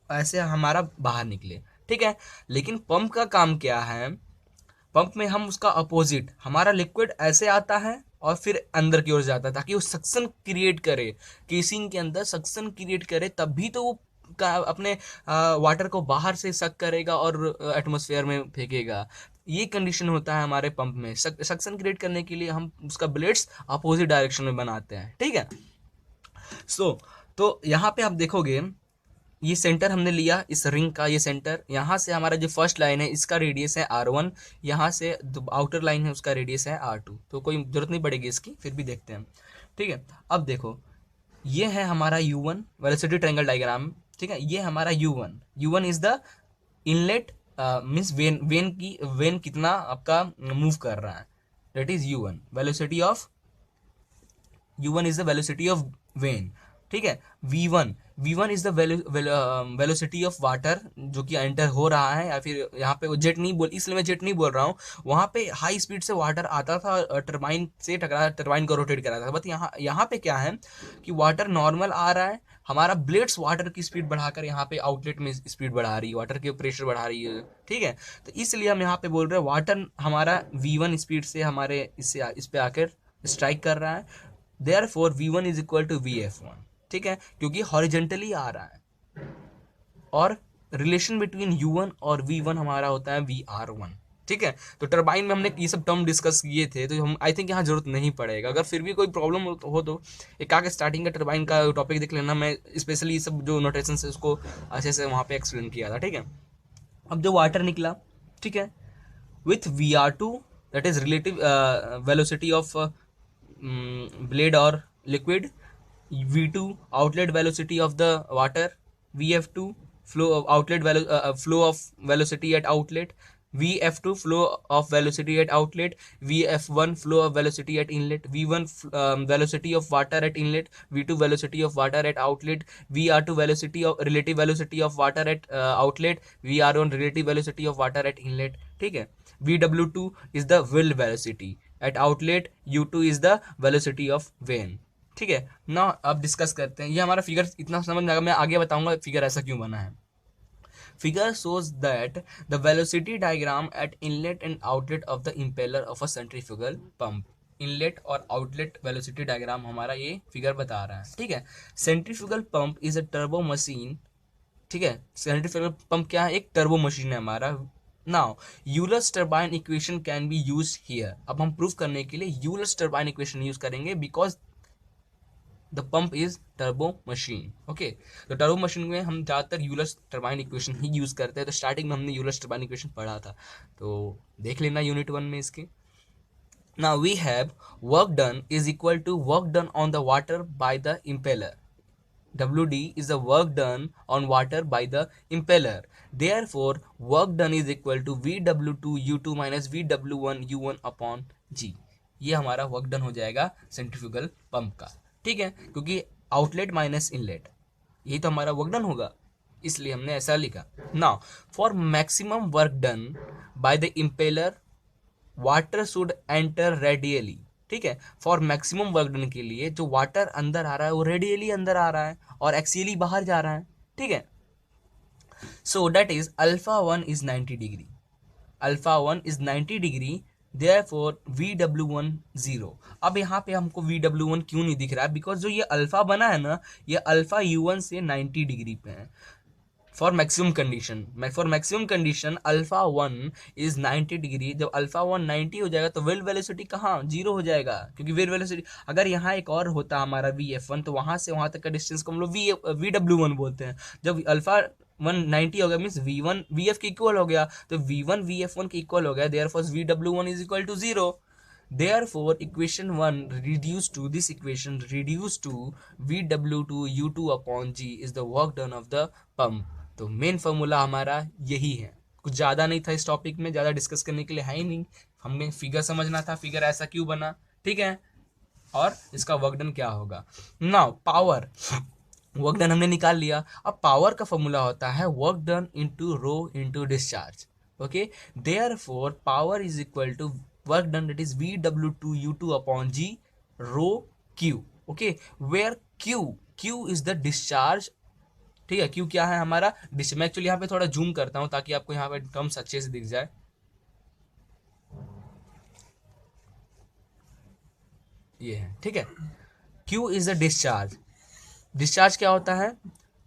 S2: ऐसे हमारा बाहर निकले, ठीक है। लेकिन पंप का काम क्या है, पंप में हम उसका अपोजिट, हमारा लिक्विड ऐसे आता है और फिर अंदर की ओर जाता है ताकि वो सक्शन क्रिएट करे, केसिंग के अंदर सक्शन क्रिएट करे, तभी तो वो अपने वाटर को बाहर से सक करेगा और एटमॉस्फेयर में फेंकेगा। ये कंडीशन होता है हमारे पंप में। सक्शन क्रिएट करने के लिए हम उसका ब्लेड्स अपोजिट डायरेक्शन में बनाते हैं, ठीक है। तो यहाँ पे आप देखोगे ये सेंटर हमने लिया इस रिंग का, ये सेंटर, यहाँ से हमारा जो फर्स्ट लाइन है इसका रेडियस है R1, यहाँ से आउटर लाइन है उसका रेडियस है R2। तो कोई जरूरत नहीं पड़ेगी इसकी, फिर भी देखते हैं, ठीक है। अब देखो ये है हमारा U1 वेलोसिटी ट्रायंगल डायग्राम, ठीक है। ये हमारा U1 is the inlet, means when कितना आपका मूव कर रहा है, that is U1 velocity of, U1 is the velocity of when, ठीक है। V1 is the velocity of water जो कि एंटर हो रहा है, या फिर यहाँ पे जेट नहीं बोल, इसलिए मैं जेट नहीं बोल रहा हूँ, वहाँ पे हाई स्पीड से वाटर आता था, टरबाइन से टकरा, टरबाइन को रोटेट करा था। बट यहाँ पे क्या है कि वाटर नॉर्मल आ रहा है, हमारा ब्लेड्स वाटर की स्पीड बढ़ाकर यहाँ पे आउटलेट में स्पीड बढ़ा रही है, वाटर के प्रेशर बढ़ा रही है, ठीक है। तो इसलिए हम यहाँ पे बोल रहे हैं वाटर हमारा V1 स्पीड से हमारे इस पे आकर स्ट्राइक कर रहा है, therefore V1 is equal to VF1, ठीक है, क्योंकि हॉरिजेंटली आ रहा है। और रिलेशन बिटवीन U1 और V1 हमारा होता है VR1, ठीक है। तो टरबाइन में हमने ये सब टर्म डिस्कस किए थे, तो हम आई थिंक यहाँ जरूरत नहीं पड़ेगा। अगर फिर भी कोई प्रॉब्लम हो तो एक आगे स्टार्टिंग का टरबाइन का टॉपिक देख लेना, मैं स्पेशली ये सब जो नोटेशन है उसको अच्छे से वहाँ पे एक्सप्लेन किया था, ठीक है। अब जो वाटर निकला, ठीक है, with VR2 that is relative velocity of blade और liquid, V2 outlet velocity of the water, VF2 flow of outlet flow of velocity at outlet, VF2 flow of velocity at outlet, VF1 flow of velocity at inlet, V1 velocity of water at inlet, V2 velocity of water at outlet, VR2 velocity of relative velocity of water at outlet, VR1 relative velocity of water at inlet, ठीक है। VW2 is the will velocity at outlet, U2 is the velocity of vane, ठीक है ना। अब discuss करते हैं, ये हमारा फिगर इतना समझ में आएगा, मैं आगे बताऊंगा फिगर ऐसा क्यों बना है। Figure shows that the velocity diagram at inlet and outlet of the impeller of a centrifugal pump, inlet और आउटलेट वेलोसिटी डायग्राम हमारा ये फिगर बता रहा है, ठीक है। Centrifugal pump is a turbo machine, ठीक है। सेंट्रीफ्यूगल पंप क्या है, एक टर्बो मशीन है हमारा। Now Euler's turbine equation can be used here. अब हम प्रूफ करने के लिए यूलर्स टर्बाइन इक्वेशन यूज करेंगे, because the pump is turbo machine, okay. तो टर्बो मशीन में हम ज़्यादातर यूलर्स टर्बाइन इक्वेशन ही यूज़ करते हैं। तो स्टार्टिंग में हमने यूलर्स टर्बाइन इक्वेशन पढ़ा था, तो देख लेना यूनिट 1 में इसके। Now we have work done is equal to work done on the water by the impeller, WD is the work done on water by the impeller. Therefore, work done is equal to VW2 U2 minus VW1 U1 upon G. ये हमारा work done हो जाएगा centrifugal pump का, ठीक है, क्योंकि outlet minus inlet, यही तो हमारा वर्क डन होगा, इसलिए हमने ऐसा लिखा। Now for maximum work done by the impeller water should enter radially, ठीक है। फॉर मैक्सिमम वर्क डन के लिए जो वाटर अंदर आ रहा है वो रेडियली अंदर आ रहा है और एक्सियली बाहर जा रहा है, ठीक है। So that is alpha 1 is 90 degree, alpha 1 is 90 degree, therefore VW1 0। अब यहाँ पे हमको VW1 क्यों नहीं दिख रहा है, बिकॉज जो ये अल्फा बना है ना, ये अल्फा U1 से 90 डिग्री पे है। For maximum condition alpha 1 is 90 degree. जब अल्फा 1 90 हो जाएगा तो विल वेलोसिटी कहाँ 0 हो जाएगा, क्योंकि विल वेलोसिटी अगर यहाँ एक और होता हमारा VF1 तो वहाँ से वहाँ तक का डिस्टेंस को हम लोग VW1 बोलते हैं। जब अल्फा 190 हो गया मीन्स V1 VF के इक्वल हो गया, तो V1 VF1 के इक्वल हो गया, therefore VW1 is equal to 0। Therefore, equation 1 reduced to this equation reduced to VW2 U2 upon G is the work done of the pump। तो main formula हमारा यही है, कुछ ज़्यादा नहीं था इस टॉपिक में, ज़्यादा डिस्कस करने के लिए है ही नहीं, हमें फिगर समझना था, फिगर ऐसा क्यों बना, ठीक है, और इसका वर्क डन क्या होगा। नाउ पावर, वर्क डन हमने निकाल लिया। अब पावर का फॉर्मूला होता है work done into rho into discharge. Okay, therefore power is equal to work done, that is V W2 U2 upon G rho Q। Okay, where Q is the discharge. ठीक है, Q क्या है हमारा discharge. मैं actually यहाँ पे थोड़ा zoom करता हूँ ताकि आपको यहाँ पे टर्म्स अच्छे से दिख जाए। ये है, ठीक है। Q is the discharge. Discharge क्या होता है,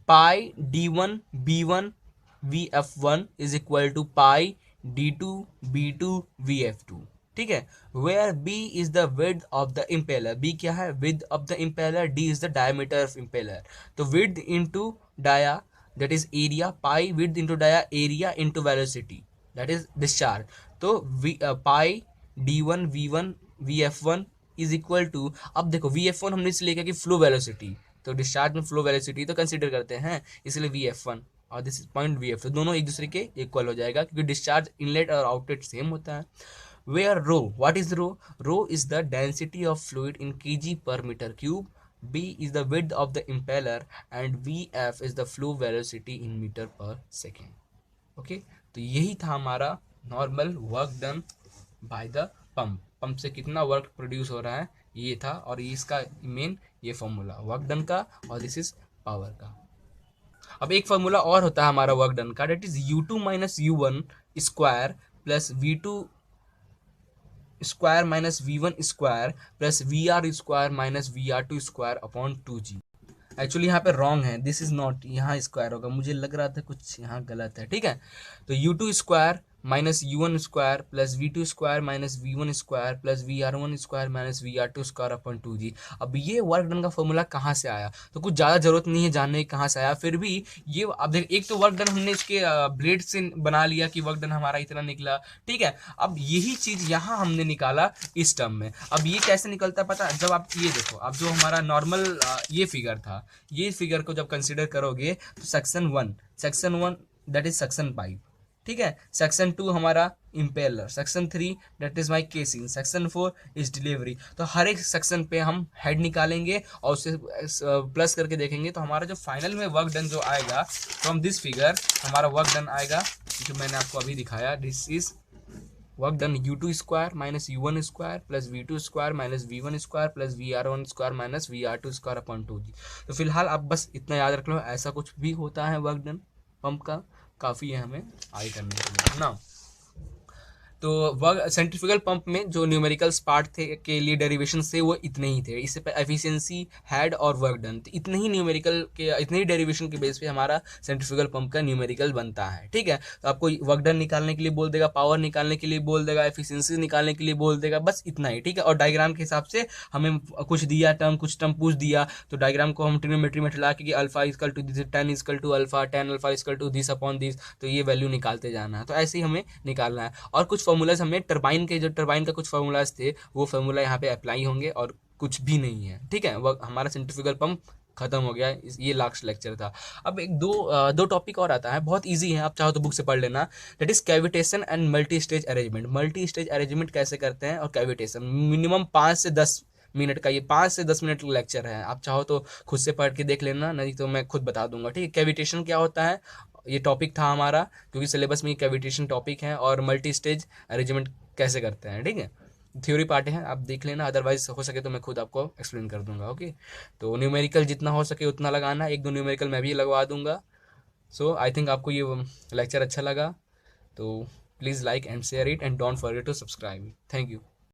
S2: pi D1 B1 VF1 is equal to pi D2 B2 VF2। ठीक है, where B is the width of the impeller. B क्या है, width of the impeller. D is the diameter of impeller. तो width into dia that is area, pi width into dia area into velocity that is discharge. तो pi D1 V1 VF1 is equal to, अब देखो VF1 हमने इसलिए किया कि flow velocity, तो discharge में फ्लो वेलोसिटी तो कंसीडर करते हैं, इसलिए VF1 और दिस पॉइंट VF2 दोनों एक दूसरे के इक्वल हो जाएगा क्योंकि डिस्चार्ज इनलेट और आउटलेट सेम होता है। Where rho, what is rho, rho is the density of fluid in kg per meter cube, B is the width of the impeller and VF is the flow velocity in meter per second। Okay, तो यही था हमारा normal work done by the pump. Pump से कितना work produce हो रहा है ये था, और ये इसका मेन ये फॉर्मूला वर्क डन का, और दिस इज पावर का। अब एक फॉर्मूला और होता है हमारा वर्क डन का, that is U2 minus U1 square plus V2 square minus V1 square plus VR square minus VR2 square upon 2G। Actually यहाँ पे रॉन्ग है, दिस इज नॉट, यहाँ स्क्वायर होगा, मुझे लग रहा था कुछ यहाँ गलत है। ठीक है, तो U2 square minus U1 square plus V2 square minus V1 square plus VR1 square minus VR2 square upon 2G। अब ये वर्क डन का फॉर्मूला कहाँ से आया, तो कुछ ज़्यादा जरूरत नहीं है जानने की कहाँ से आया, फिर भी ये अब देख, एक तो वर्क डन हमने इसके ब्लेड से बना लिया कि वर्क डन हमारा इतना निकला। ठीक है, अब यही चीज़ यहाँ हमने निकाला इस टर्म में। अब ये कैसे निकलता है पता है, जब आप ये देखो, अब जो हमारा नॉर्मल ये फिगर था, ये फिगर को जब कंसिडर करोगे तो section one that is suction pipe. ठीक है, सेक्शन 2 हमारा impeller, section 3 that is my casing, section 4 is delivery. तो हर एक सेक्शन पे हम हेड निकालेंगे और उसे प्लस करके देखेंगे, तो हमारा जो फाइनल में वर्क डन जो आएगा फ्रॉम दिस फिगर, हमारा वर्क डन आएगा जो मैंने आपको अभी दिखाया, this is work done U2 square minus U1 square plus V2 square minus V1 square plus VR1 square minus VR2 square upon 2G। तो फिलहाल आप बस इतना याद रख लो, ऐसा कुछ भी होता है वर्क डन पंप का, काफ़ी है हमें आगे करने के लिए ना। तो वर्क सेंट्रीफ्यूगल पंप में जो न्यूमेरिकल्स पार्ट थे के लिए डेरिवेशन से वो इतने ही थे, इससे एफिशिएंसी, हेड और वर्क डन, तो इतने ही न्यूमेरिकल के, इतने ही डेरिवेशन के बेस पे हमारा सेंट्रीफ्यूगल पंप का न्यूमेरिकल बनता है। ठीक है, तो आपको वर्क डन निकालने के लिए बोल देगा, पावर निकालने के लिए बोल देगा, एफिशिएंसी निकालने के लिए बोल देगा, बस इतना ही। ठीक है, और डायग्राम के हिसाब से हमें कुछ दिया टर्म, कुछ टर्म पूछ दिया, तो डायग्राम को हम ट्रिग्नोमेट्री में चला के alpha is equal to this, 10 is equal to alpha, 10 alpha is equal to this upon this, तो ये वैल्यू निकालते जाना है। तो ऐसे ही हमें निकालना है, और कुछ फॉर्मूलाज हमें टरबाइन के, जो टरबाइन का कुछ फॉर्मूलाज थे वो फॉर्मूला यहाँ पे अप्लाई होंगे, और कुछ भी नहीं है। ठीक है, वह हमारा सेंट्रीफ्यूगल पंप खत्म हो गया, ये लास्ट लेक्चर था। अब एक दो टॉपिक और आता है, बहुत इजी है, आप चाहो तो बुक से पढ़ लेना, that is cavitation and multi stage arrangement. Multi stage arrangement कैसे करते हैं, और कैविटेशन मिनिमम 5 से 10 मिनट का, ये 5 से 10 मिनट का लेक्चर है, आप चाहो तो खुद से पढ़ के देख लेना, नहीं तो मैं खुद बता दूंगा। ठीक है, कैविटेशन क्या होता है, ये टॉपिक था हमारा, क्योंकि सिलेबस में ये कैविटेशन टॉपिक है, और मल्टी स्टेज अरेंजमेंट कैसे करते हैं। ठीक है, थ्योरी पार्ट है, आप देख लेना, अदरवाइज हो सके तो मैं खुद आपको एक्सप्लेन कर दूंगा। ओके, तो न्यूमेरिकल जितना हो सके उतना लगाना, एक दो न्यूमेरिकल मैं भी लगवा दूंगा। सो आई थिंक आपको ये लेक्चर अच्छा लगा, तो please like and share it and don't forget to subscribe. Thank you.